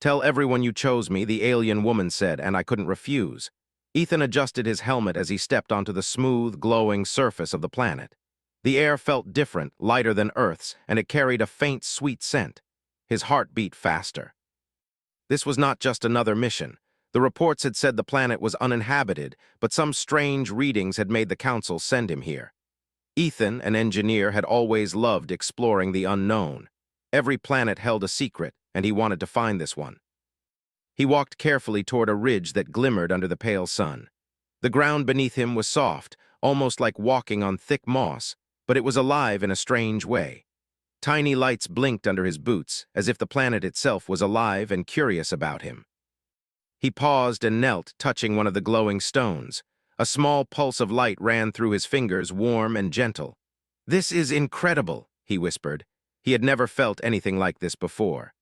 "Tell everyone you chose me," the alien woman said, and I couldn't refuse. Ethan adjusted his helmet as he stepped onto the smooth, glowing surface of the planet. The air felt different, lighter than Earth's, and it carried a faint, sweet scent. His heart beat faster. This was not just another mission. The reports had said the planet was uninhabited, but some strange readings had made the Council send him here. Ethan, an engineer, had always loved exploring the unknown. Every planet held a secret, and he wanted to find this one. He walked carefully toward a ridge that glimmered under the pale sun. The ground beneath him was soft, almost like walking on thick moss, but it was alive in a strange way. Tiny lights blinked under his boots, as if the planet itself was alive and curious about him. He paused and knelt, touching one of the glowing stones. A small pulse of light ran through his fingers, warm and gentle. "This is incredible," he whispered. He had never felt anything like this before.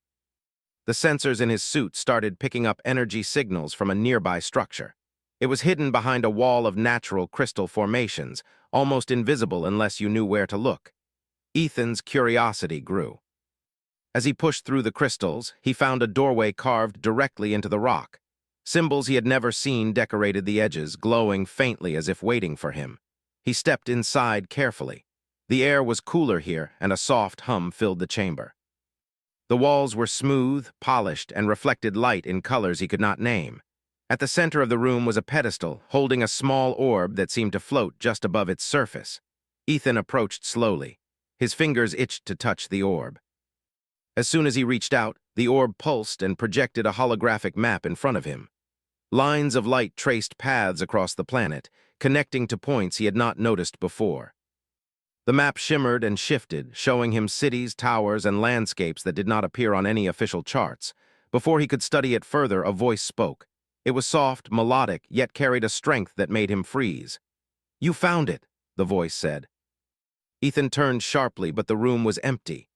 The sensors in his suit started picking up energy signals from a nearby structure. It was hidden behind a wall of natural crystal formations, almost invisible unless you knew where to look. Ethan's curiosity grew. As he pushed through the crystals, he found a doorway carved directly into the rock. Symbols he had never seen decorated the edges, glowing faintly as if waiting for him. He stepped inside carefully. The air was cooler here, and a soft hum filled the chamber. The walls were smooth, polished, and reflected light in colors he could not name. At the center of the room was a pedestal, holding a small orb that seemed to float just above its surface. Ethan approached slowly. His fingers itched to touch the orb. As soon as he reached out, the orb pulsed and projected a holographic map in front of him. Lines of light traced paths across the planet, connecting to points he had not noticed before. The map shimmered and shifted, showing him cities, towers, and landscapes that did not appear on any official charts. Before he could study it further, a voice spoke. It was soft, melodic, yet carried a strength that made him freeze. "You found it," the voice said. Ethan turned sharply, but the room was empty.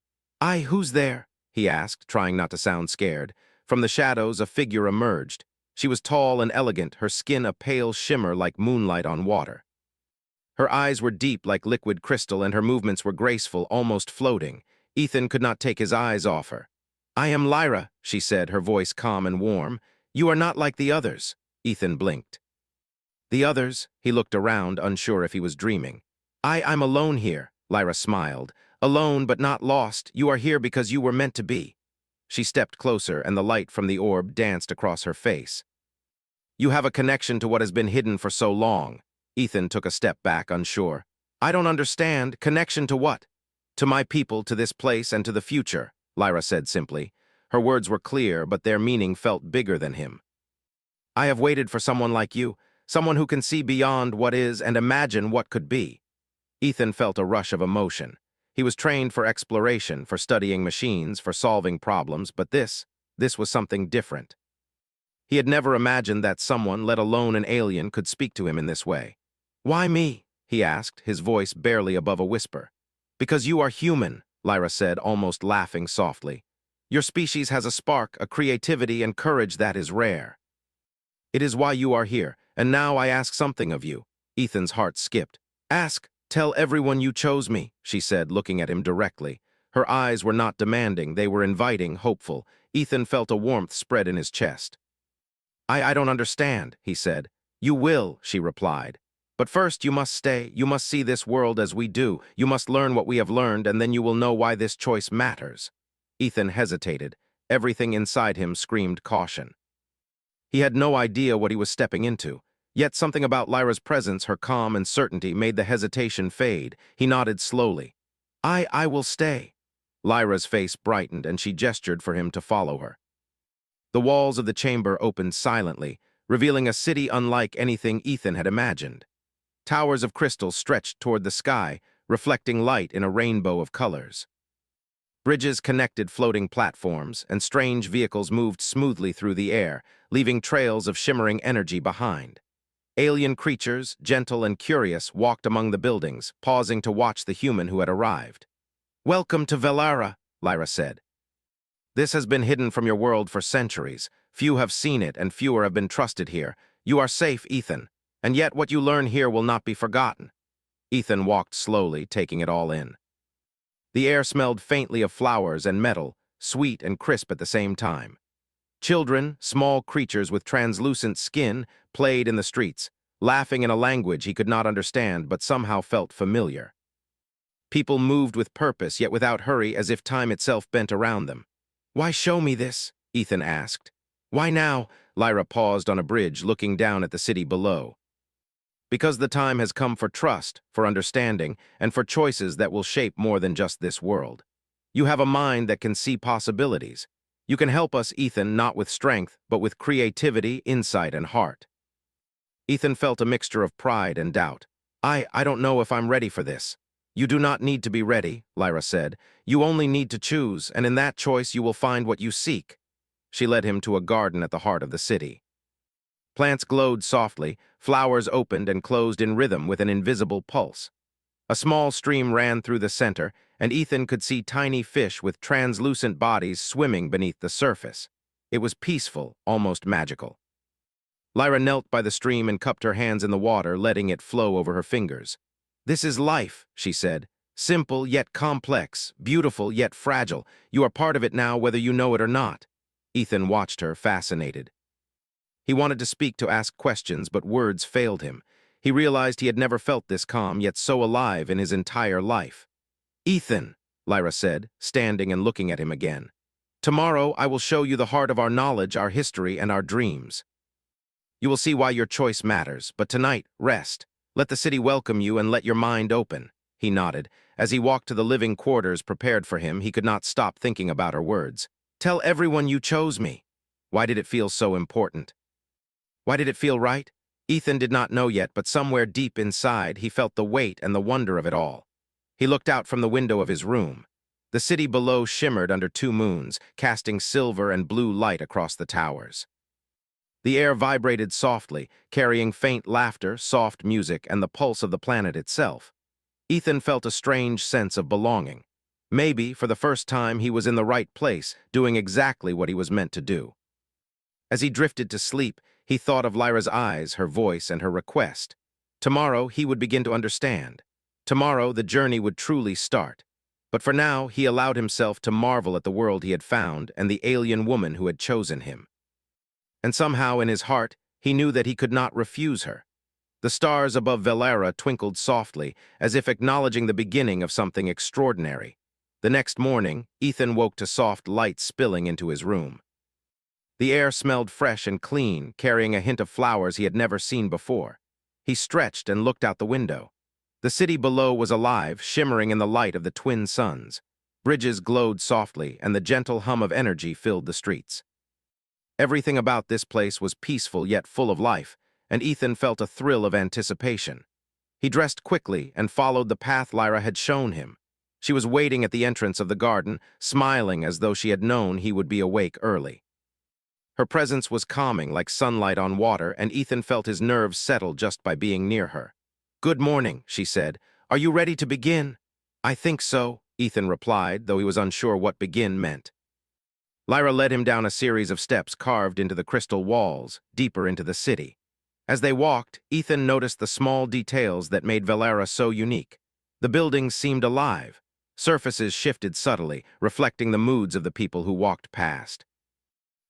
Who's there?" he asked, trying not to sound scared. From the shadows, a figure emerged. She was tall and elegant, her skin a pale shimmer like moonlight on water. Her eyes were deep like liquid crystal, and her movements were graceful, almost floating. Ethan could not take his eyes off her. "I am Lyra," she said, her voice calm and warm. "You are not like the others." Ethan blinked. "The others?" He looked around, unsure if he was dreaming. I'm alone here," Lyra smiled. "Alone but not lost. You are here because you were meant to be." She stepped closer, and the light from the orb danced across her face. "You have a connection to what has been hidden for so long." Ethan took a step back, unsure. "I don't understand. Connection to what?" "To my people, to this place, and to the future," Lyra said simply. Her words were clear, but their meaning felt bigger than him. "I have waited for someone like you, someone who can see beyond what is and imagine what could be." Ethan felt a rush of emotion. He was trained for exploration, for studying machines, for solving problems, but this was something different. He had never imagined that someone, let alone an alien, could speak to him in this way. "Why me?" he asked, his voice barely above a whisper. "Because you are human," Lyra said, almost laughing softly. "Your species has a spark, a creativity and courage that is rare. It is why you are here, and now I ask something of you." Ethan's heart skipped. "Ask. Tell everyone you chose me," she said, looking at him directly. Her eyes were not demanding, they were inviting, hopeful. Ethan felt a warmth spread in his chest. I don't understand," he said. "You will," she replied. "But first you must stay, you must see this world as we do, you must learn what we have learned, and then you will know why this choice matters." Ethan hesitated. Everything inside him screamed caution. He had no idea what he was stepping into. Yet something about Lyra's presence, her calm and certainty, made the hesitation fade. He nodded slowly. I will stay." Lyra's face brightened, and she gestured for him to follow her. The walls of the chamber opened silently, revealing a city unlike anything Ethan had imagined. Towers of crystal stretched toward the sky, reflecting light in a rainbow of colors. Bridges connected floating platforms, and strange vehicles moved smoothly through the air, leaving trails of shimmering energy behind. Alien creatures, gentle and curious, walked among the buildings, pausing to watch the human who had arrived. "Welcome to Velara," Lyra said. "This has been hidden from your world for centuries. Few have seen it, and fewer have been trusted here. You are safe, Ethan, and yet what you learn here will not be forgotten." Ethan walked slowly, taking it all in. The air smelled faintly of flowers and metal, sweet and crisp at the same time. Children, small creatures with translucent skin, played in the streets, laughing in a language he could not understand but somehow felt familiar. People moved with purpose, yet without hurry, as if time itself bent around them. "Why show me this?" Ethan asked. "Why now?" Lyra paused on a bridge, looking down at the city below. "Because the time has come for trust, for understanding, and for choices that will shape more than just this world. You have a mind that can see possibilities. You can help us, Ethan, not with strength, but with creativity, insight, and heart." Ethan felt a mixture of pride and doubt. I don't know if I'm ready for this." "You do not need to be ready," Lyra said. "You only need to choose, and in that choice you will find what you seek." She led him to a garden at the heart of the city. Plants glowed softly, flowers opened and closed in rhythm with an invisible pulse. A small stream ran through the center, and Ethan could see tiny fish with translucent bodies swimming beneath the surface. It was peaceful, almost magical. Lyra knelt by the stream and cupped her hands in the water, letting it flow over her fingers. "This is life," she said. "Simple yet complex, beautiful yet fragile. You are part of it now, whether you know it or not." Ethan watched her, fascinated. He wanted to speak, to ask questions, but words failed him. He realized he had never felt this calm, yet so alive in his entire life. "Ethan," Lyra said, standing and looking at him again. "Tomorrow I will show you the heart of our knowledge, our history, and our dreams. You will see why your choice matters, but tonight, rest. Let the city welcome you and let your mind open." He nodded. As he walked to the living quarters prepared for him, he could not stop thinking about her words. "Tell everyone you chose me." Why did it feel so important? Why did it feel right? Ethan did not know yet, but somewhere deep inside, he felt the weight and the wonder of it all. He looked out from the window of his room. The city below shimmered under two moons, casting silver and blue light across the towers. The air vibrated softly, carrying faint laughter, soft music, and the pulse of the planet itself. Ethan felt a strange sense of belonging. Maybe, for the first time, he was in the right place, doing exactly what he was meant to do. As he drifted to sleep, he thought of Lyra's eyes, her voice, and her request. Tomorrow, he would begin to understand. Tomorrow, the journey would truly start. But for now, he allowed himself to marvel at the world he had found and the alien woman who had chosen him. And somehow, in his heart, he knew that he could not refuse her. The stars above Velera twinkled softly, as if acknowledging the beginning of something extraordinary. The next morning, Ethan woke to soft light spilling into his room. The air smelled fresh and clean, carrying a hint of flowers he had never seen before. He stretched and looked out the window. The city below was alive, shimmering in the light of the twin suns. Bridges glowed softly, and the gentle hum of energy filled the streets. Everything about this place was peaceful yet full of life, and Ethan felt a thrill of anticipation. He dressed quickly and followed the path Lyra had shown him. She was waiting at the entrance of the garden, smiling as though she had known he would be awake early. Her presence was calming, like sunlight on water, and Ethan felt his nerves settle just by being near her. "Good morning," she said. "Are you ready to begin?" "I think so," Ethan replied, though he was unsure what begin meant. Lyra led him down a series of steps carved into the crystal walls, deeper into the city. As they walked, Ethan noticed the small details that made Velera so unique. The buildings seemed alive. Surfaces shifted subtly, reflecting the moods of the people who walked past.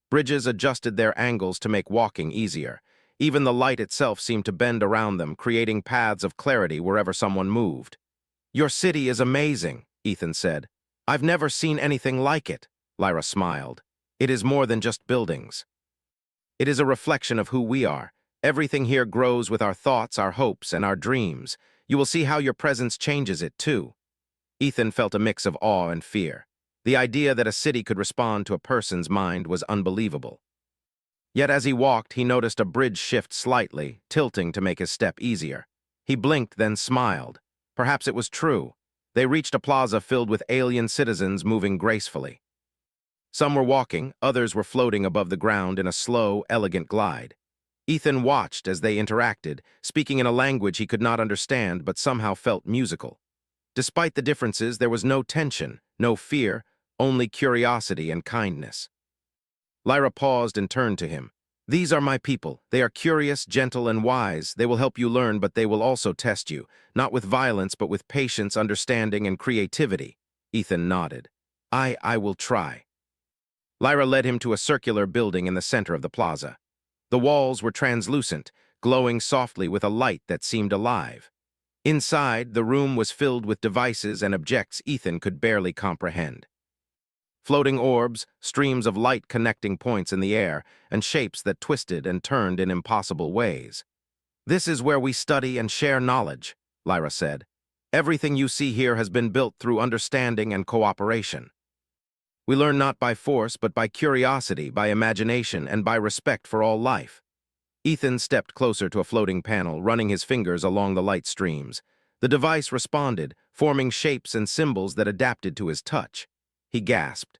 Bridges adjusted their angles to make walking easier. Even the light itself seemed to bend around them, creating paths of clarity wherever someone moved. "Your city is amazing," Ethan said. "I've never seen anything like it." Lyra smiled. "It is more than just buildings. It is a reflection of who we are. Everything here grows with our thoughts, our hopes, and our dreams. You will see how your presence changes it, too." Ethan felt a mix of awe and fear. The idea that a city could respond to a person's mind was unbelievable. Yet as he walked, he noticed a bridge shift slightly, tilting to make his step easier. He blinked, then smiled. Perhaps it was true. They reached a plaza filled with alien citizens moving gracefully. Some were walking, others were floating above the ground in a slow, elegant glide. Ethan watched as they interacted, speaking in a language he could not understand but somehow felt musical. Despite the differences, there was no tension, no fear, only curiosity and kindness. Lyra paused and turned to him. "These are my people. They are curious, gentle, and wise. They will help you learn, but they will also test you, not with violence, but with patience, understanding, and creativity." Ethan nodded. I will try." Lyra led him to a circular building in the center of the plaza. The walls were translucent, glowing softly with a light that seemed alive. Inside, the room was filled with devices and objects Ethan could barely comprehend. Floating orbs, streams of light connecting points in the air, and shapes that twisted and turned in impossible ways. "This is where we study and share knowledge," Lyra said. "Everything you see here has been built through understanding and cooperation. We learn not by force, but by curiosity, by imagination, and by respect for all life." Ethan stepped closer to a floating panel, running his fingers along the light streams. The device responded, forming shapes and symbols that adapted to his touch. He gasped.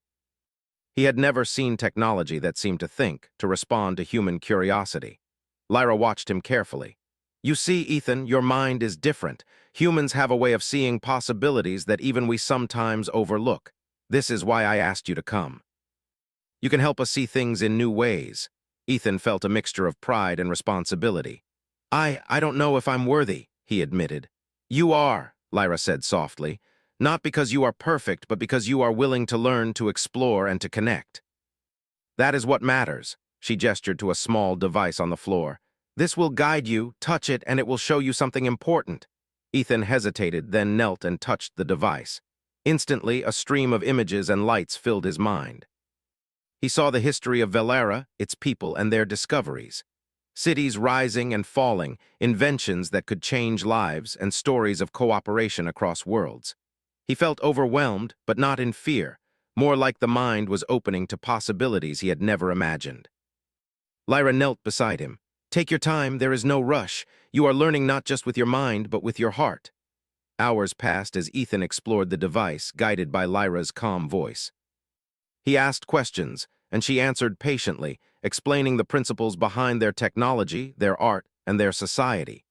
He had never seen technology that seemed to think, to respond to human curiosity. Lyra watched him carefully. "You see, Ethan, your mind is different. Humans have a way of seeing possibilities that even we sometimes overlook. This is why I asked you to come. You can help us see things in new ways." Ethan felt a mixture of pride and responsibility. I don't know if I'm worthy," he admitted. "You are," Lyra said softly. "Not because you are perfect, but because you are willing to learn, to explore, and to connect. That is what matters." She gestured to a small device on the floor. "This will guide you, touch it, and it will show you something important." Ethan hesitated, then knelt and touched the device. Instantly, a stream of images and lights filled his mind. He saw the history of Velera, its people, and their discoveries. Cities rising and falling, inventions that could change lives, and stories of cooperation across worlds. He felt overwhelmed, but not in fear, more like the mind was opening to possibilities he had never imagined. Lyra knelt beside him. "Take your time, there is no rush. You are learning not just with your mind, but with your heart." Hours passed as Ethan explored the device, guided by Lyra's calm voice. He asked questions, and she answered patiently, explaining the principles behind their technology, their art, and their society.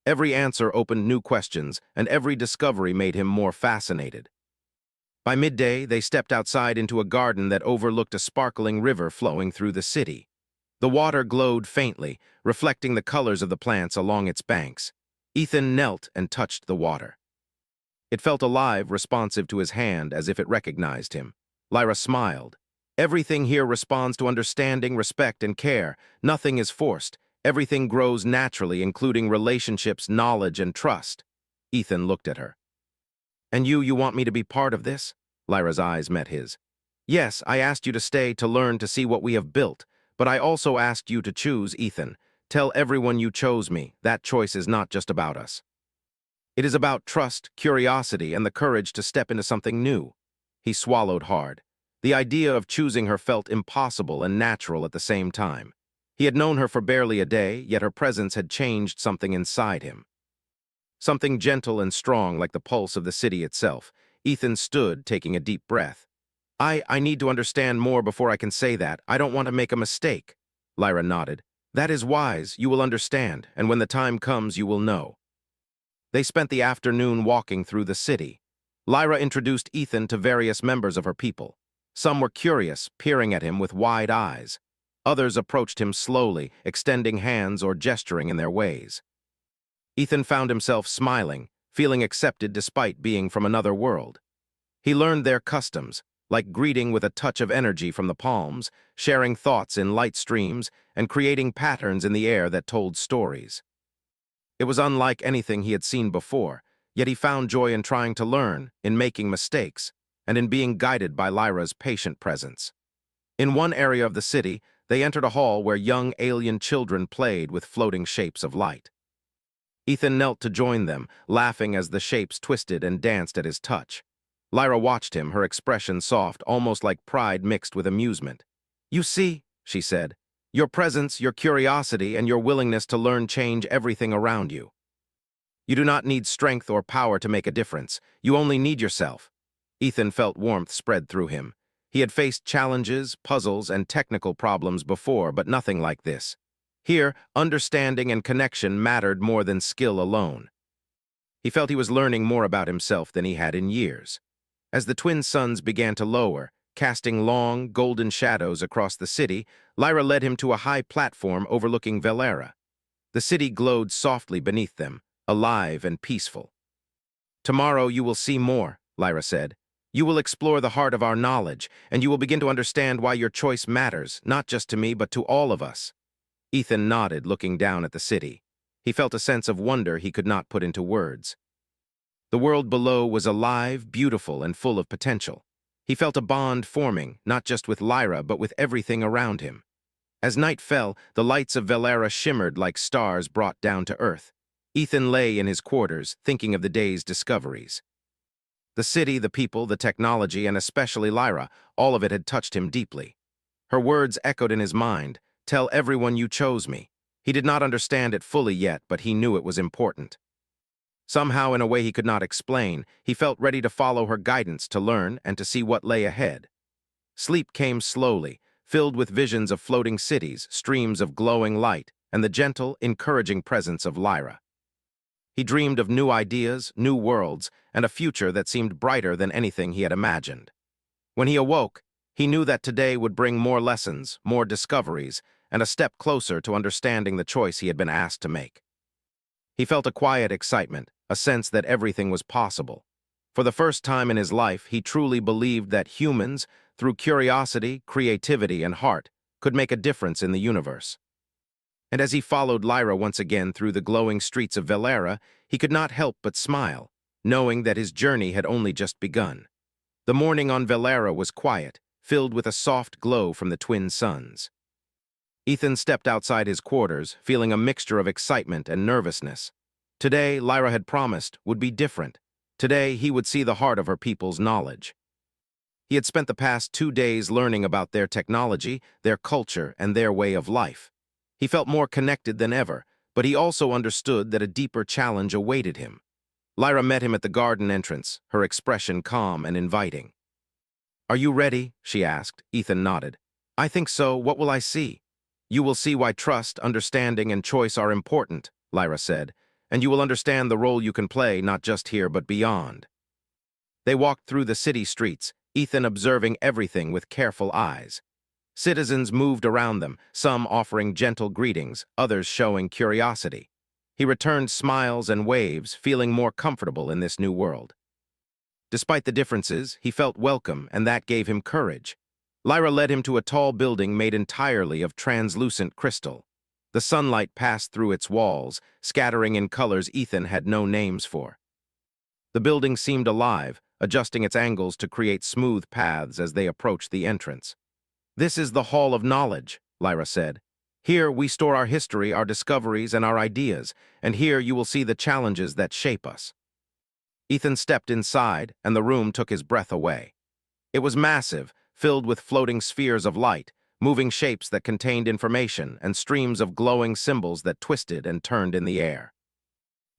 Every answer opened new questions, and every discovery made him more fascinated. By midday, they stepped outside into a garden that overlooked a sparkling river flowing through the city. The water glowed faintly, reflecting the colors of the plants along its banks. Ethan knelt and touched the water. It felt alive, responsive to his hand, as if it recognized him. Lyra smiled. "Everything here responds to understanding, respect, and care. Nothing is forced. Everything grows naturally, including relationships, knowledge, and trust." Ethan looked at her. "And you want me to be part of this?" Lyra's eyes met his. "Yes, I asked you to stay, to learn, to see what we have built. But I also asked you to choose, Ethan. Tell everyone you chose me. That choice is not just about us. It is about trust, curiosity, and the courage to step into something new." He swallowed hard. The idea of choosing her felt impossible and natural at the same time. He had known her for barely a day, yet her presence had changed something inside him. Something gentle and strong, like the pulse of the city itself. Ethan stood, taking a deep breath. I need to understand more before I can say that. I don't want to make a mistake." Lyra nodded. "That is wise. You will understand, and when the time comes, you will know." They spent the afternoon walking through the city. Lyra introduced Ethan to various members of her people. Some were curious, peering at him with wide eyes. Others approached him slowly, extending hands or gesturing in their ways. Ethan found himself smiling, feeling accepted despite being from another world. He learned their customs, like greeting with a touch of energy from the palms, sharing thoughts in light streams, and creating patterns in the air that told stories. It was unlike anything he had seen before, yet he found joy in trying to learn, in making mistakes, and in being guided by Lyra's patient presence. In one area of the city, they entered a hall where young alien children played with floating shapes of light. Ethan knelt to join them, laughing as the shapes twisted and danced at his touch. Lyra watched him, her expression soft, almost like pride mixed with amusement. "You see," she said, "your presence, your curiosity, and your willingness to learn change everything around you. You do not need strength or power to make a difference. You only need yourself." Ethan felt warmth spread through him. He had faced challenges, puzzles, and technical problems before, but nothing like this. Here, understanding and connection mattered more than skill alone. He felt he was learning more about himself than he had in years. As the twin suns began to lower, casting long, golden shadows across the city, Lyra led him to a high platform overlooking Velera. The city glowed softly beneath them, alive and peaceful. "Tomorrow you will see more," Lyra said. You will explore the heart of our knowledge, and you will begin to understand why your choice matters, not just to me, but to all of us." Ethan nodded, looking down at the city. He felt a sense of wonder he could not put into words. The world below was alive, beautiful, and full of potential. He felt a bond forming, not just with Lyra, but with everything around him. As night fell, the lights of Velera shimmered like stars brought down to earth. Ethan lay in his quarters, thinking of the day's discoveries. The city, the people, the technology, and especially Lyra, all of it had touched him deeply. Her words echoed in his mind, "Tell everyone you chose me." He did not understand it fully yet, but he knew it was important. Somehow, in a way he could not explain, he felt ready to follow her guidance, to learn, and to see what lay ahead. Sleep came slowly, filled with visions of floating cities, streams of glowing light, and the gentle, encouraging presence of Lyra. He dreamed of new ideas, new worlds, and a future that seemed brighter than anything he had imagined. When he awoke, he knew that today would bring more lessons, more discoveries, and a step closer to understanding the choice he had been asked to make. He felt a quiet excitement, a sense that everything was possible. For the first time in his life, he truly believed that humans, through curiosity, creativity, and heart, could make a difference in the universe. And as he followed Lyra once again through the glowing streets of Velera, he could not help but smile, knowing that his journey had only just begun. The morning on Velera was quiet, filled with a soft glow from the twin suns. Ethan stepped outside his quarters, feeling a mixture of excitement and nervousness. Today, Lyra had promised, would be different. Today, he would see the heart of her people's knowledge. He had spent the past 2 days learning about their technology, their culture, and their way of life. He felt more connected than ever, but he also understood that a deeper challenge awaited him. Lyra met him at the garden entrance, her expression calm and inviting. "Are you ready?" she asked. Ethan nodded. "I think so. What will I see?" "You will see why trust, understanding, and choice are important," Lyra said, "and you will understand the role you can play, not just here but beyond." They walked through the city streets, Ethan observing everything with careful eyes. Citizens moved around them, some offering gentle greetings, others showing curiosity. He returned smiles and waves, feeling more comfortable in this new world. Despite the differences, he felt welcome, and that gave him courage. Lyra led him to a tall building made entirely of translucent crystal. The sunlight passed through its walls, scattering in colors Ethan had no names for. The building seemed alive, adjusting its angles to create smooth paths as they approached the entrance. "This is the Hall of Knowledge," Lyra said. "Here we store our history, our discoveries, and our ideas, and here you will see the challenges that shape us." Ethan stepped inside, and the room took his breath away. It was massive, filled with floating spheres of light, moving shapes that contained information, and streams of glowing symbols that twisted and turned in the air.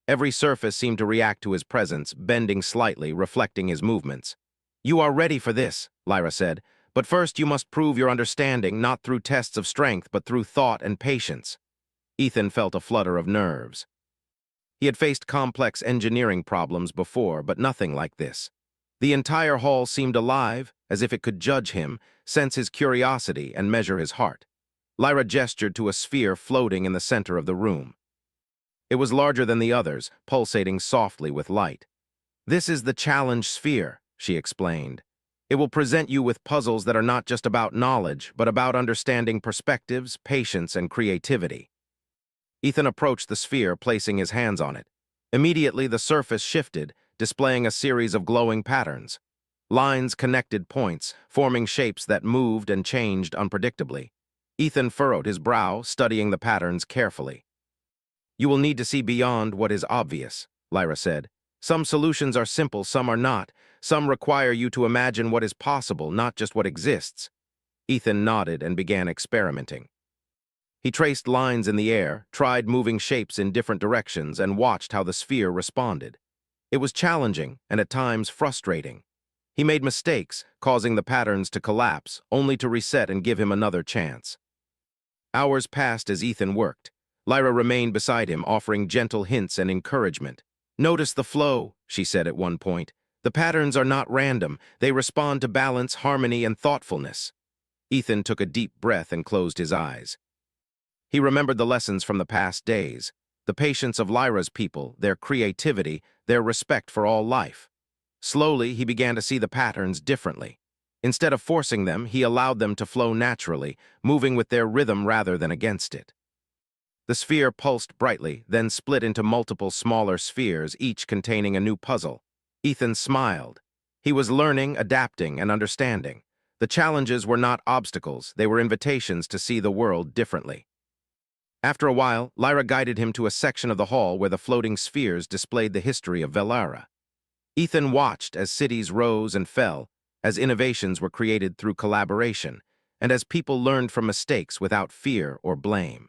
Every surface seemed to react to his presence, bending slightly, reflecting his movements. "You are ready for this," Lyra said, "but first you must prove your understanding, not through tests of strength, but through thought and patience." Ethan felt a flutter of nerves. He had faced complex engineering problems before, but nothing like this. The entire hall seemed alive, as if it could judge him, sense his curiosity, and measure his heart. Lyra gestured to a sphere floating in the center of the room. It was larger than the others, pulsating softly with light. "This is the challenge sphere," she explained. "It will present you with puzzles that are not just about knowledge, but about understanding perspectives, patience, and creativity." Ethan approached the sphere, placing his hands on it. Immediately, the surface shifted, displaying a series of glowing patterns. Lines connected points, forming shapes that moved and changed unpredictably. Ethan furrowed his brow, studying the patterns carefully. "You will need to see beyond what is obvious," Lyra said. "Some solutions are simple, some are not. Some require you to imagine what is possible, not just what exists." Ethan nodded and began experimenting. He traced lines in the air, tried moving shapes in different directions, and watched how the sphere responded. It was challenging and at times frustrating. He made mistakes, causing the patterns to collapse, only to reset and give him another chance. Hours passed as Ethan worked. Lyra remained beside him, offering gentle hints and encouragement. "Notice the flow," she said at one point. "The patterns are not random. They respond to balance, harmony, and thoughtfulness." Ethan took a deep breath and closed his eyes. He remembered the lessons from the past days, the patience of Lyra's people, their creativity, their respect for all life. Slowly, he began to see the patterns differently. Instead of forcing them, he allowed them to flow naturally, moving with their rhythm rather than against it. The sphere pulsed brightly, then split into multiple smaller spheres, each containing a new puzzle. Ethan smiled. He was learning, adapting, and understanding. The challenges were not obstacles, they were invitations to see the world differently. After a while, Lyra guided him to a section of the hall where the floating spheres displayed the history of Velara. Ethan watched as cities rose and fell, as innovations were created through collaboration, and as people learned from mistakes without fear or blame.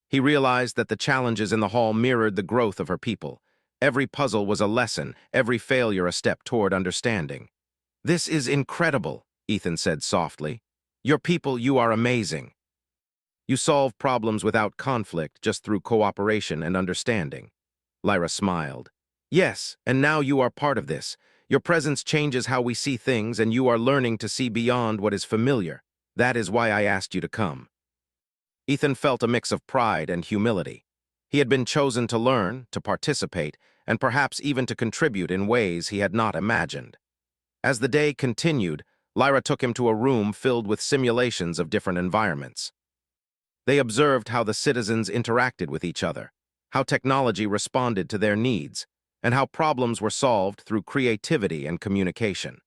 He realized that the challenges in the hall mirrored the growth of her people. Every puzzle was a lesson, every failure a step toward understanding. "This is incredible," Ethan said softly. "Your people, you are amazing. You solve problems without conflict, just through cooperation and understanding." Lyra smiled. "Yes, and now you are part of this. Your presence changes how we see things, and you are learning to see beyond what is familiar. That is why I asked you to come." Ethan felt a mix of pride and humility. He had been chosen to learn, to participate, and perhaps even to contribute in ways he had not imagined. As the day continued, Lyra took him to a room filled with simulations of different environments. They observed how the citizens interacted with each other, how technology responded to their needs, and how problems were solved through creativity and communication.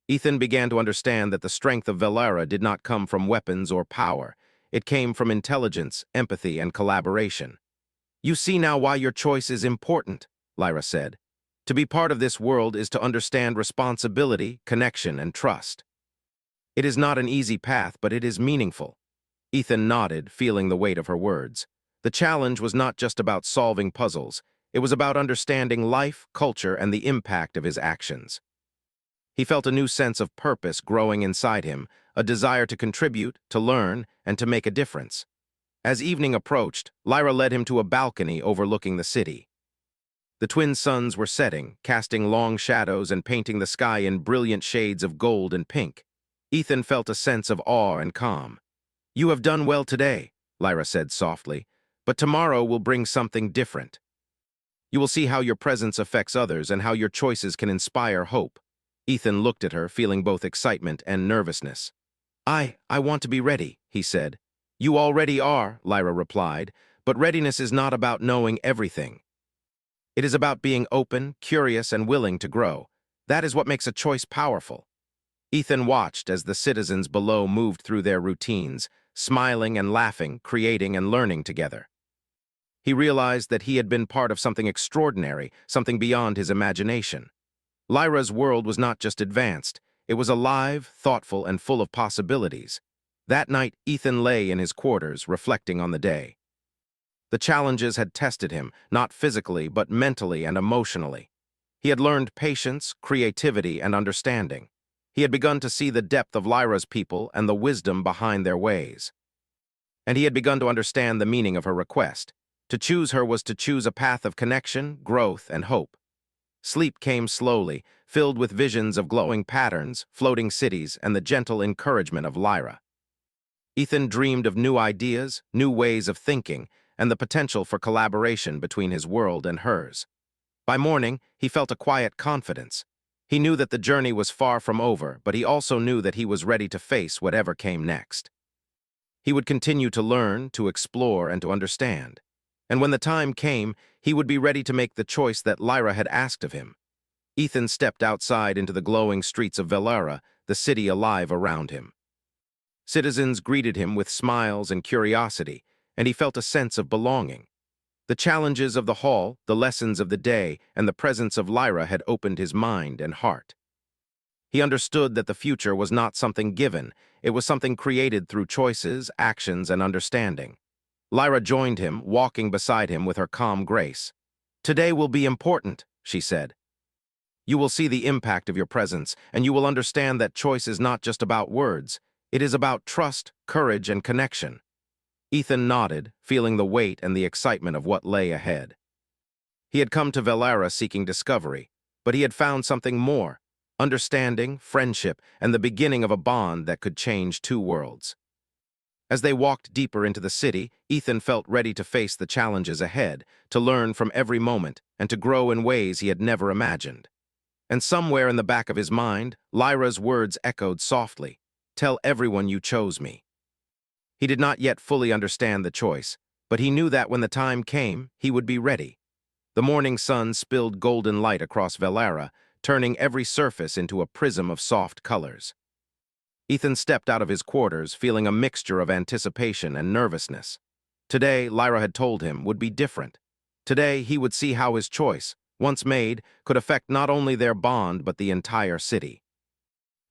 Ethan began to understand that the strength of Velara did not come from weapons or power. It came from intelligence, empathy, and collaboration. "You see now why your choice is important," Lyra said. "To be part of this world is to understand responsibility, connection, and trust. It is not an easy path, but it is meaningful." Ethan nodded, feeling the weight of her words. The challenge was not just about solving puzzles. It was about understanding life, culture, and the impact of his actions. He felt a new sense of purpose growing inside him, a desire to contribute, to learn, and to make a difference. As evening approached, Lyra led him to a balcony overlooking the city. The twin suns were setting, casting long shadows and painting the sky in brilliant shades of gold and pink. Ethan felt a sense of awe and calm. "You have done well today," Lyra said softly, "but tomorrow will bring something different. You will see how your presence affects others and how your choices can inspire hope." Ethan looked at her, feeling both excitement and nervousness. I want to be ready," he said. "You already are," Lyra replied, "but readiness is not about knowing everything. It is about being open, curious, and willing to grow. That is what makes a choice powerful." Ethan watched as the citizens below moved through their routines, smiling and laughing, creating and learning together. He realized that he had been part of something extraordinary, something beyond his imagination. Lyra's world was not just advanced, it was alive, thoughtful, and full of possibilities. That night, Ethan lay in his quarters, reflecting on the day. The challenges had tested him, not physically, but mentally and emotionally. He had learned patience, creativity, and understanding. He had begun to see the depth of Lyra's people and the wisdom behind their ways. And he had begun to understand the meaning of her request. To choose her was to choose a path of connection, growth, and hope. Sleep came slowly, filled with visions of glowing patterns, floating cities, and the gentle encouragement of Lyra. Ethan dreamed of new ideas, new ways of thinking, and the potential for collaboration between his world and hers. By morning, he felt a quiet confidence. He knew that the journey was far from over, but he also knew that he was ready to face whatever came next. He would continue to learn, to explore, and to understand. And when the time came, he would be ready to make the choice that Lyra had asked of him. Ethan stepped outside into the glowing streets of Velara, the city alive around him. Citizens greeted him with smiles and curiosity, and he felt a sense of belonging. The challenges of the hall, the lessons of the day, and the presence of Lyra had opened his mind and heart. He understood that the future was not something given, it was something created through choices, actions, and understanding. Lyra joined him, walking beside him with her calm grace. "Today will be important," she said. "You will see the impact of your presence, and you will understand that choice is not just about words. It is about trust, courage, and connection." Ethan nodded, feeling the weight and the excitement of what lay ahead. He had come to Velara seeking discovery, but he had found something more: understanding, friendship, and the beginning of a bond that could change two worlds. As they walked deeper into the city, Ethan felt ready to face the challenges ahead, to learn from every moment, and to grow in ways he had never imagined. And somewhere in the back of his mind, Lyra's words echoed softly, "Tell everyone you chose me." He did not yet fully understand the choice, but he knew that when the time came, he would be ready. The morning sun spilled golden light across Velara, turning every surface into a prism of soft colors. Ethan stepped out of his quarters, feeling a mixture of anticipation and nervousness. Today, Lyra had told him, would be different. Today, he would see how his choice, once made, could affect not only their bond but the entire city.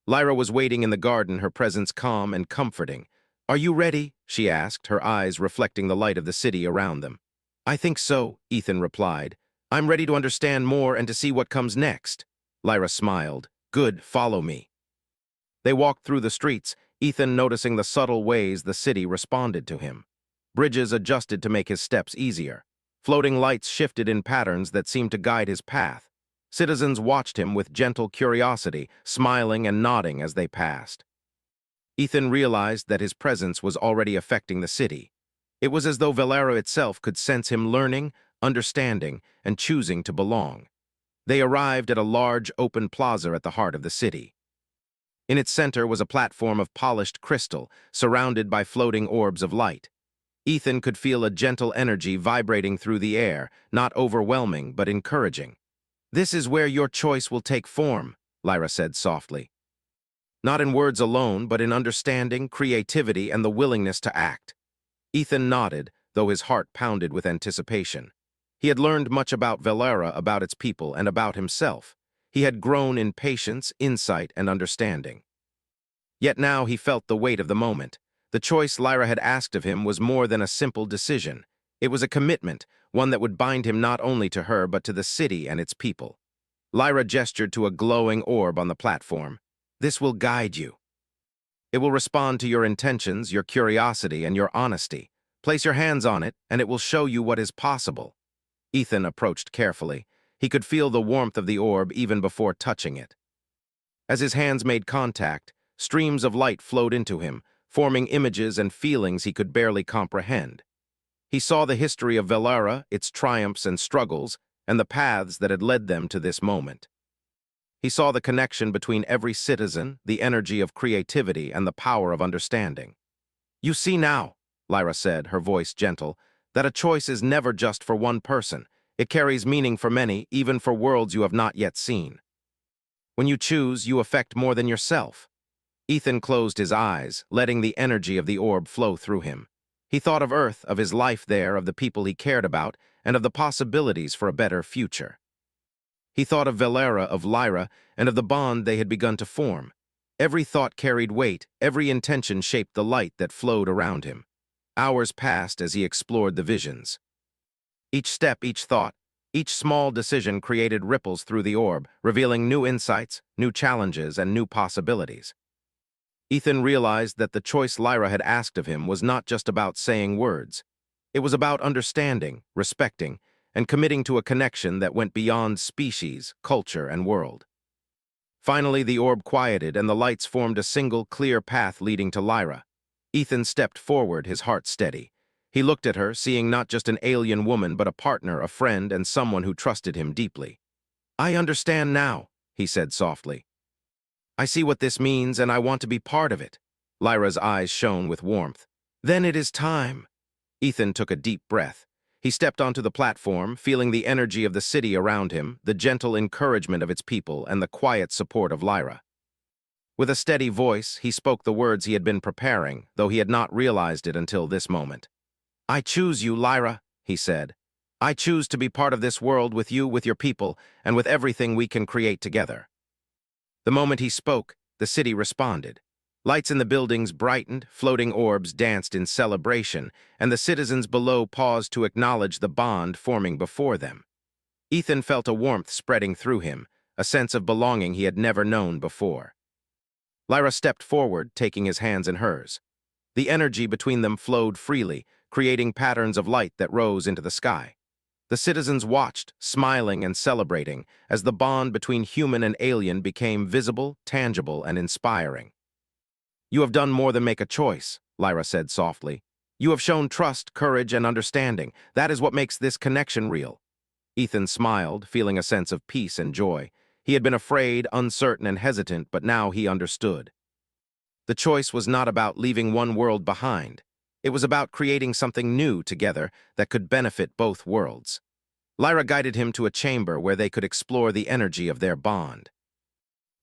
Lyra was waiting in the garden, her presence calm and comforting. "Are you ready?" she asked, her eyes reflecting the light of the city around them. "I think so," Ethan replied. "I'm ready to understand more and to see what comes next." Lyra smiled. "Good, follow me." They walked through the streets, Ethan noticing the subtle ways the city responded to him. Bridges adjusted to make his steps easier. Floating lights shifted in patterns that seemed to guide his path. Citizens watched him with gentle curiosity, smiling and nodding as they passed. Ethan realized that his presence was already affecting the city. It was as though Velara itself could sense him learning, understanding, and choosing to belong. They arrived at a large open plaza at the heart of the city. In its center was a platform of polished crystal, surrounded by floating orbs of light. Ethan could feel a gentle energy vibrating through the air, not overwhelming but encouraging. "This is where your choice will take form," Lyra said softly. "Not in words alone, but in understanding, creativity, and the willingness to act." Ethan nodded, though his heart pounded with anticipation. He had learned much about Velara, about its people, and about himself. He had grown in patience, insight, and understanding. Yet now he felt the weight of the moment. The choice Lyra had asked of him was more than a simple decision. It was a commitment, one that would bind him not only to her but to the city and its people. Lyra gestured to a glowing orb on the platform. "This will guide you. It will respond to your intentions, your curiosity, and your honesty. Place your hands on it, and it will show you what is possible." Ethan approached carefully. He could feel the warmth of the orb even before touching it. As his hands made contact, streams of light flowed into him, forming images and feelings he could barely comprehend. He saw the history of Velara, its triumphs and struggles, and the paths that had led them to this moment. He saw the connection between every citizen, the energy of creativity, and the power of understanding. "You see now," Lyra said, her voice gentle, "that a choice is never just for one person. It carries meaning for many, even for worlds you have not yet seen. When you choose, you affect more than yourself." Ethan closed his eyes, letting the energy of the orb flow through him. He thought of Earth, of his life there, of the people he cared about, and of the possibilities for a better future. He thought of Velara, of Lyra, and of the bond they had begun to form. Every thought carried weight, every intention shaped the light that flowed around him. Hours passed as he explored the visions. Each step, each thought, each small decision created ripples through the orb, revealing new insights, new challenges, and new possibilities. Ethan realized that the choice Lyra had asked of him was not just about saying words. It was about understanding, respecting, and committing to a connection that went beyond species, culture, and world. Finally, the orb quieted, and the lights formed a single, clear path leading to Lyra. Ethan stepped forward, his heart steady. He looked at her, seeing not just an alien woman, but a partner, a friend, and someone who trusted him deeply. "I understand now," he said softly. "I see what this means, and I want to be part of it." Lyra's eyes shone with warmth. "Then it is time." Ethan took a deep breath. He stepped onto the platform, feeling the energy of the city around him, the gentle encouragement of its people, and the quiet support of Lyra. With a steady voice, he spoke the words he had been preparing, though he had not realized it until this moment. "I choose you, Lyra," he said. "I choose to be part of this world with you, with your people, and with everything we can create together." The moment he spoke, the city responded. Lights in the buildings brightened, floating orbs danced in celebration, and the citizens below paused to acknowledge the bond forming before them. Ethan felt a warmth spreading through him, a sense of belonging he had never known before. Lyra stepped forward, taking his hands in hers. The energy between them flowed freely, creating patterns of light that rose into the sky. The citizens watched, smiling and celebrating, as the bond between human and alien became visible, tangible, and inspiring. "You have done more than make a choice," Lyra said softly. "You have shown trust, courage, and understanding. That is what makes this connection real." Ethan smiled, feeling a sense of peace and joy. He had been afraid, uncertain, and hesitant, but now he understood. The choice was not about leaving one world behind. It was about creating something new together that could benefit both worlds. Lyra guided him to a chamber where they could explore the energy of their bond.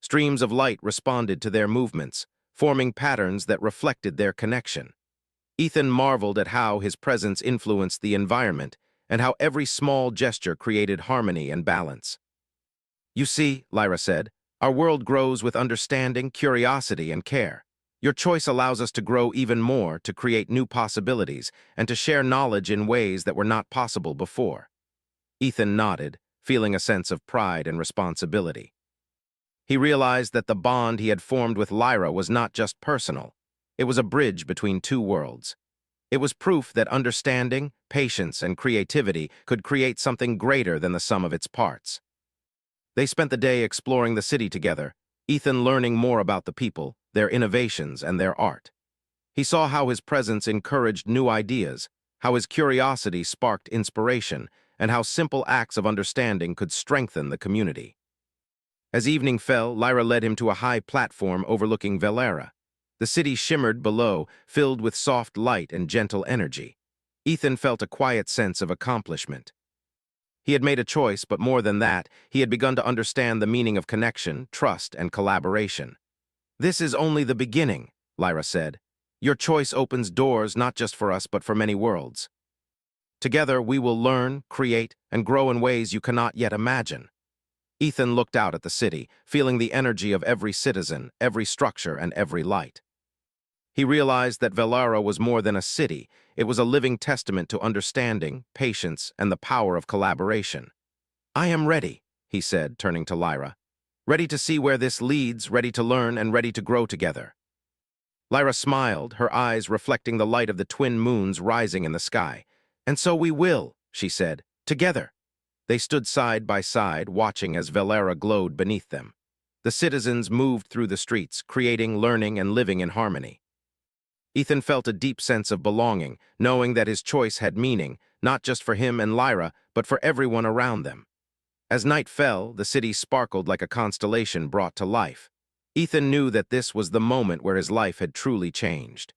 Streams of light responded to their movements, forming patterns that reflected their connection. Ethan marveled at how his presence influenced the environment and how every small gesture created harmony and balance. "You see," Lyra said, "our world grows with understanding, curiosity, and care. Your choice allows us to grow even more, to create new possibilities, and to share knowledge in ways that were not possible before." Ethan nodded, feeling a sense of pride and responsibility. He realized that the bond he had formed with Lyra was not just personal. It was a bridge between two worlds. It was proof that understanding, patience, and creativity could create something greater than the sum of its parts. They spent the day exploring the city together, Ethan learning more about the people, their innovations, and their art. He saw how his presence encouraged new ideas, how his curiosity sparked inspiration, and how simple acts of understanding could strengthen the community. As evening fell, Lyra led him to a high platform overlooking Velera. The city shimmered below, filled with soft light and gentle energy. Ethan felt a quiet sense of accomplishment. He had made a choice, but more than that, he had begun to understand the meaning of connection, trust, and collaboration. "This is only the beginning," Lyra said. "Your choice opens doors not just for us, but for many worlds. Together, we will learn, create, and grow in ways you cannot yet imagine." Ethan looked out at the city, feeling the energy of every citizen, every structure, and every light. He realized that Velera was more than a city. It was a living testament to understanding, patience, and the power of collaboration. "I am ready," he said, turning to Lyra. "Ready to see where this leads, ready to learn, and ready to grow together." Lyra smiled, her eyes reflecting the light of the twin moons rising in the sky. "And so we will," she said, "together." They stood side by side, watching as Velera glowed beneath them. The citizens moved through the streets, creating, learning, and living in harmony. Ethan felt a deep sense of belonging, knowing that his choice had meaning, not just for him and Lyra, but for everyone around them. As night fell, the city sparkled like a constellation brought to life. Ethan knew that this was the moment where his life had truly changed.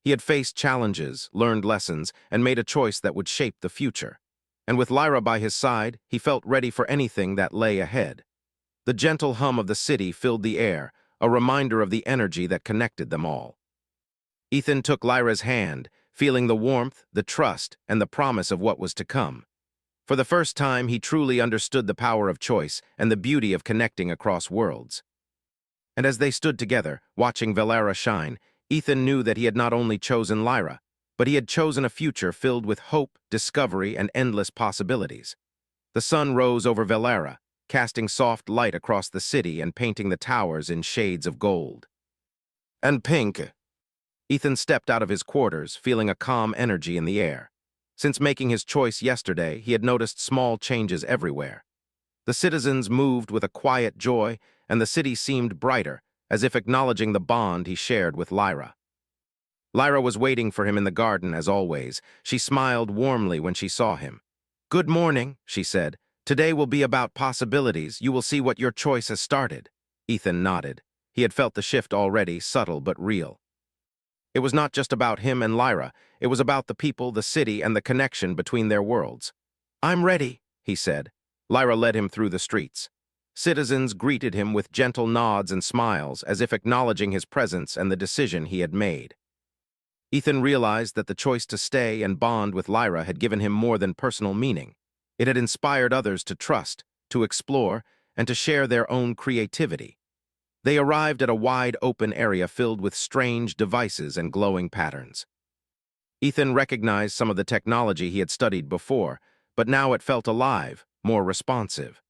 He had faced challenges, learned lessons, and made a choice that would shape the future. And with Lyra by his side, he felt ready for anything that lay ahead. The gentle hum of the city filled the air, a reminder of the energy that connected them all. Ethan took Lyra's hand, feeling the warmth, the trust, and the promise of what was to come. For the first time, he truly understood the power of choice and the beauty of connecting across worlds. And as they stood together, watching Velera shine, Ethan knew that he had not only chosen Lyra, but he had chosen a future filled with hope, discovery, and endless possibilities. The sun rose over Velera, casting soft light across the city and painting the towers in shades of gold and pink. Ethan stepped out of his quarters, feeling a calm energy in the air. Since making his choice yesterday, he had noticed small changes everywhere. The citizens moved with a quiet joy, and the city seemed brighter, as if acknowledging the bond he shared with Lyra. Lyra was waiting for him in the garden, as always. She smiled warmly when she saw him. "Good morning," she said. "Today will be about possibilities. You will see what your choice has started." Ethan nodded. He had felt the shift already, subtle but real. It was not just about him and Lyra. It was about the people, the city, and the connection between their worlds. "I'm ready," he said. Lyra led him through the streets. Citizens greeted him with gentle nods and smiles, as if acknowledging his presence and the decision he had made. Ethan realized that the choice to stay and bond with Lyra had given him more than personal meaning. It had inspired others to trust, to explore, and to share their own creativity. They arrived at a wide open area filled with strange devices and glowing patterns. Ethan recognized some of the technology he had studied before, but now it felt alive, more responsive.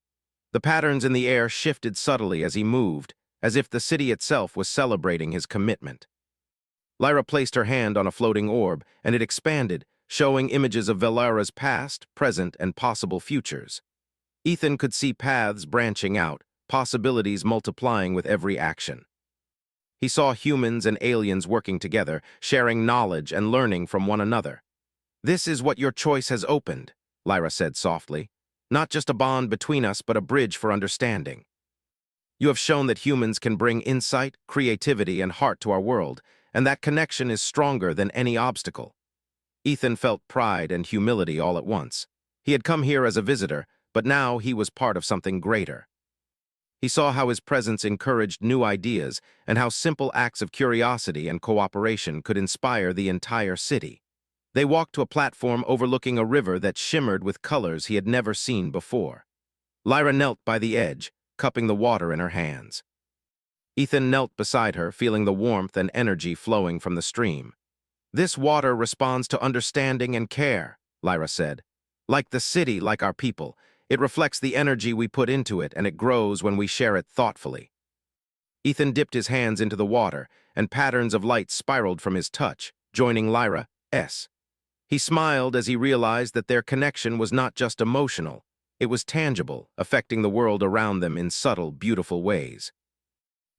The patterns in the air shifted subtly as he moved, as if the city itself was celebrating his commitment. Lyra placed her hand on a floating orb, and it expanded, showing images of Velera's past, present, and possible futures. Ethan could see paths branching out, possibilities multiplying with every action. He saw humans and aliens working together, sharing knowledge and learning from one another. "This is what your choice has opened," Lyra said softly. Not just a bond between us, but a bridge for understanding. You have shown that humans can bring insight, creativity, and heart to our world, and that connection is stronger than any obstacle. Ethan felt pride and humility all at once. He had come here as a visitor, but now he was part of something greater. He saw how his presence encouraged new ideas and how simple acts of curiosity and cooperation could inspire the entire city. They walked to a platform overlooking a river that shimmered with colors he had never seen before. Lyra knelt by the edge, cupping the water in her hands. Ethan knelt beside her, feeling the warmth and energy flowing from the stream. "This water responds to understanding and care," Lyra said. "Like the city, like our people. It reflects the energy we put into it, and it grows when we share it thoughtfully." Ethan dipped his hands into the water, and patterns of light spiraled from his touch, joining Lyra's. He smiled as he realized that their connection was not just emotional. It was tangible, affecting the world around them in subtle, beautiful ways.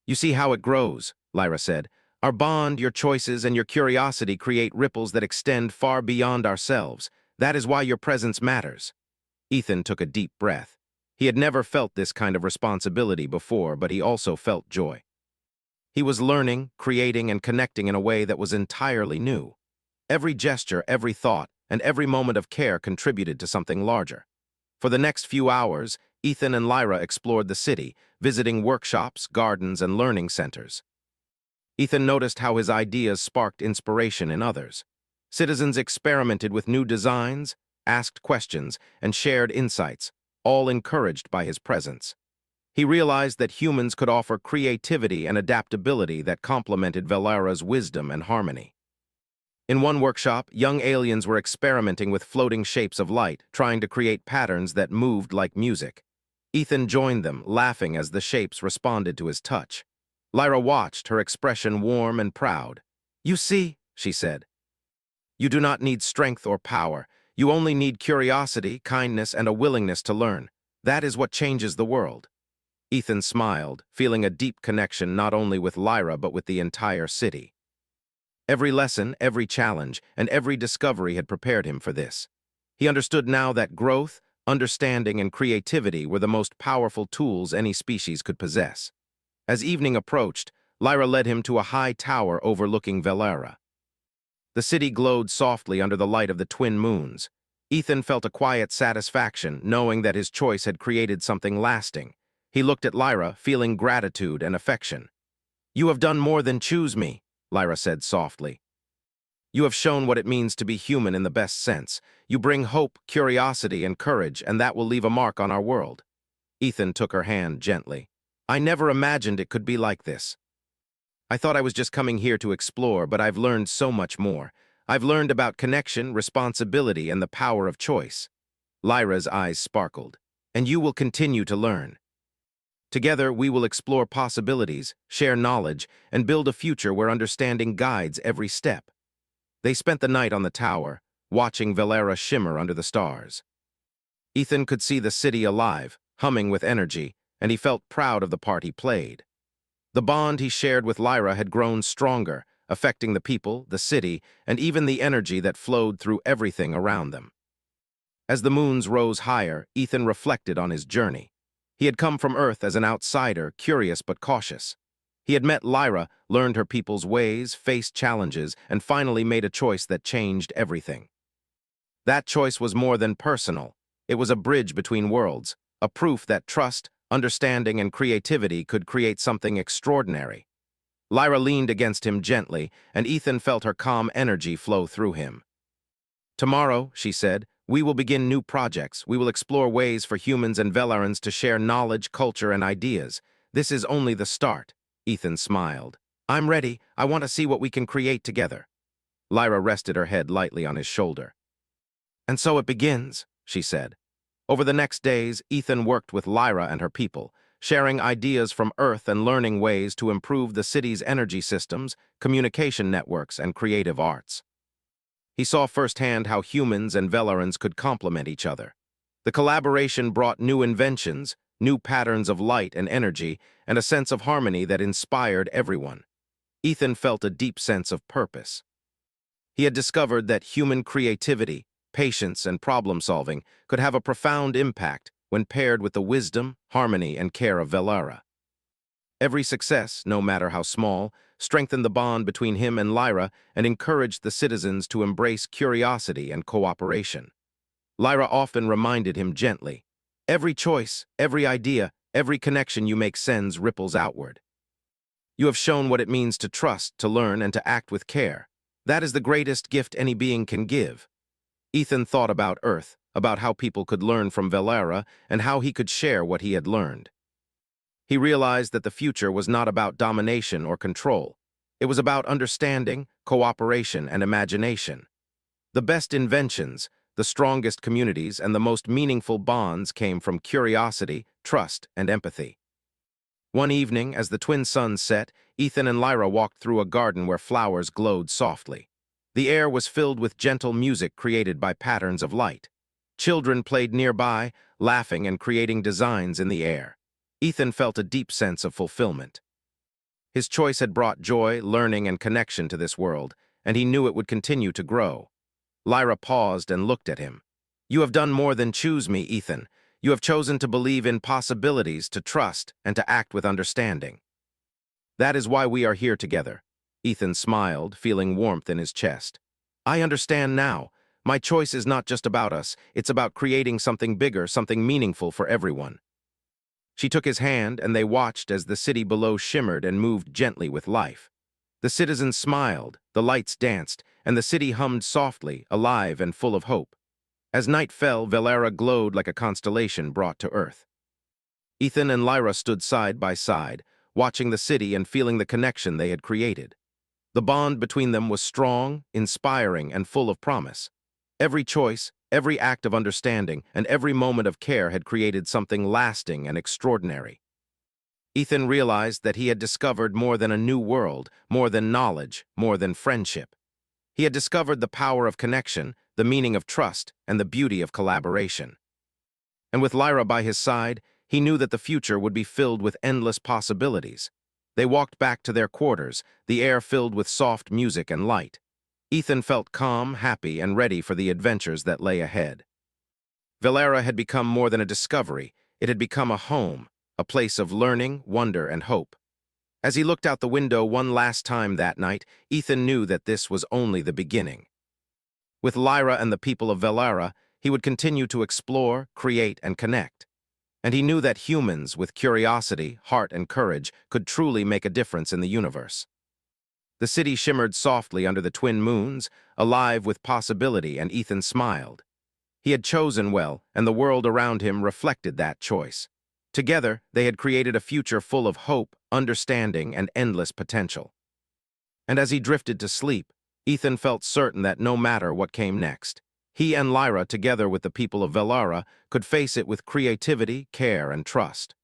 "You see how it grows," Lyra said. "Our bond, your choices, and your curiosity create ripples that extend far beyond ourselves. That is why your presence matters." Ethan took a deep breath. He had never felt this kind of responsibility before, but he also felt joy. He was learning, creating, and connecting in a way that was entirely new. Every gesture, every thought, and every moment of care contributed to something larger. For the next few hours, Ethan and Lyra explored the city, visiting workshops, gardens, and learning centers. Ethan noticed how his ideas sparked inspiration in others. Citizens experimented with new designs, asked questions, and shared insights, all encouraged by his presence. He realized that humans could offer creativity and adaptability that complemented Valera's wisdom and harmony. In one workshop, young aliens were experimenting with floating shapes of light, trying to create patterns that moved like music. Ethan joined them, laughing as the shapes responded to his touch. Lyra watched, her expression warm and proud. "You see," she said, "you do not need strength or power. You only need curiosity, kindness, and a willingness to learn. That is what changes the world." Ethan smiled, feeling a deep connection not only with Lyra but with the entire city. Every lesson, every challenge, and every discovery had prepared him for this. He understood now that growth, understanding, and creativity were the most powerful tools any species could possess. As evening approached, Lyra led him to a high tower overlooking Valera. The city glowed softly under the light of the twin moons. Ethan felt a quiet satisfaction, knowing that his choice had created something lasting. He looked at Lyra, feeling gratitude and affection. "You have done more than choose me," Lyra said softly. "You have shown what it means to be human in the best sense. You bring hope, curiosity, and courage, and that will leave a mark on our world." Ethan took her hand gently. "I never imagined it could be like this. I thought I was just coming here to explore, but I've learned so much more. I've learned about connection, responsibility, and the power of choice." Lyra's eyes sparkled. "And you will continue to learn. Together, we will explore possibilities, share knowledge, and build a future where understanding guides every step." They spent the night on the tower, watching Valera shimmer under the stars. Ethan could see the city alive, humming with energy, and he felt proud of the part he played. The bond he shared with Lyra had grown stronger, affecting the people, the city, and even the energy that flowed through everything around them. As the moons rose higher, Ethan reflected on his journey. He had come from Earth as an outsider, curious but cautious. He had met Lyra, learned her people's ways, faced challenges, and finally made a choice that changed everything. That choice was more than personal. It was a bridge between worlds, a proof that trust, understanding, and creativity could create something extraordinary. Lyra leaned against him gently, and Ethan felt her calm energy flow through him. "Tomorrow," she said, "we will begin new projects. We will explore ways for humans and Velarans to share knowledge, culture, and ideas. This is only the start." Ethan smiled. "I'm ready. I want to see what we can create together." Lyra rested her head lightly on his shoulder. "And so it begins," she said. Over the next days, Ethan worked with Lyra and her people, sharing ideas from Earth and learning ways to improve the city's energy systems, communication networks, and creative arts. He saw firsthand how humans and Velarans could complement each other. The collaboration brought new inventions, new patterns of light and energy, and a sense of harmony that inspired everyone. Ethan felt a deep sense of purpose. He had discovered that human creativity, patience, and problem-solving could have a profound impact when paired with the wisdom, harmony, and care of Velara. Every success, no matter how small, strengthened the bond between him and Lyra and encouraged the citizens to embrace curiosity and cooperation. Lyra often reminded him gently, "Every choice, every idea, every connection you make sends ripples outward. You have shown what it means to trust, to learn, and to act with care. That is the greatest gift any being can give." Ethan thought about Earth, about how people could learn from Velara, and how he could share what he had learned. He realized that the future was not about domination or control. It was about understanding, cooperation, and imagination. The best inventions, the strongest communities, and the most meaningful bonds came from curiosity, trust, and empathy. One evening, as the twin suns set, Ethan and Lyra walked through a garden where flowers glowed softly. The air was filled with gentle music created by patterns of light. Children played nearby, laughing and creating designs in the air. Ethan felt a deep sense of fulfillment. His choice had brought joy, learning, and connection to this world, and he knew it would continue to grow. Lyra paused and looked at him. "You have done more than choose me, Ethan. You have chosen to believe in possibilities, to trust, and to act with understanding. That is why we are here together." Ethan smiled, feeling warmth in his chest. "I understand now. My choice is not just about us. It's about creating something bigger, something meaningful for everyone." She took his hand, and they watched as the city below shimmered and moved gently with life. The citizens smiled, the lights danced, and the city hummed softly, alive and full of hope. As night fell, Velara glowed like a constellation brought to Earth. Ethan and Lyra stood side by side, watching the city and feeling the connection they had created. The bond between them was strong, inspiring, and full of promise. Every choice, every act of understanding, and every moment of care had created something lasting and extraordinary. Ethan realized that he had discovered more than a new world, more than knowledge, more than friendship. He had discovered the power of connection, the meaning of trust, and the beauty of collaboration. And with Lyra by his side, he knew that the future would be filled with endless possibilities. They walked back to their quarters, the air filled with soft music and light. Ethan felt calm, happy, and ready for the adventures that lay ahead. Velara had become more than a discovery. It had become a home, a place of learning, wonder, and hope. As he looked out the window one last time that night, Ethan knew that this was only the beginning. With Lyra and the people of Velara, he would continue to explore, create, and connect. And he knew that humans, with curiosity, heart, and courage, could truly make a difference in the universe. The city shimmered softly under the twin moons, alive with possibility, and Ethan smiled. He had chosen well, and the world around him reflected that choice. Together, they had created a future full of hope, understanding, and endless potential. And as he drifted to sleep, Ethan felt certain that no matter what came next, he and Lyra, together with the people of Velara, could face it with creativity, care, and trust.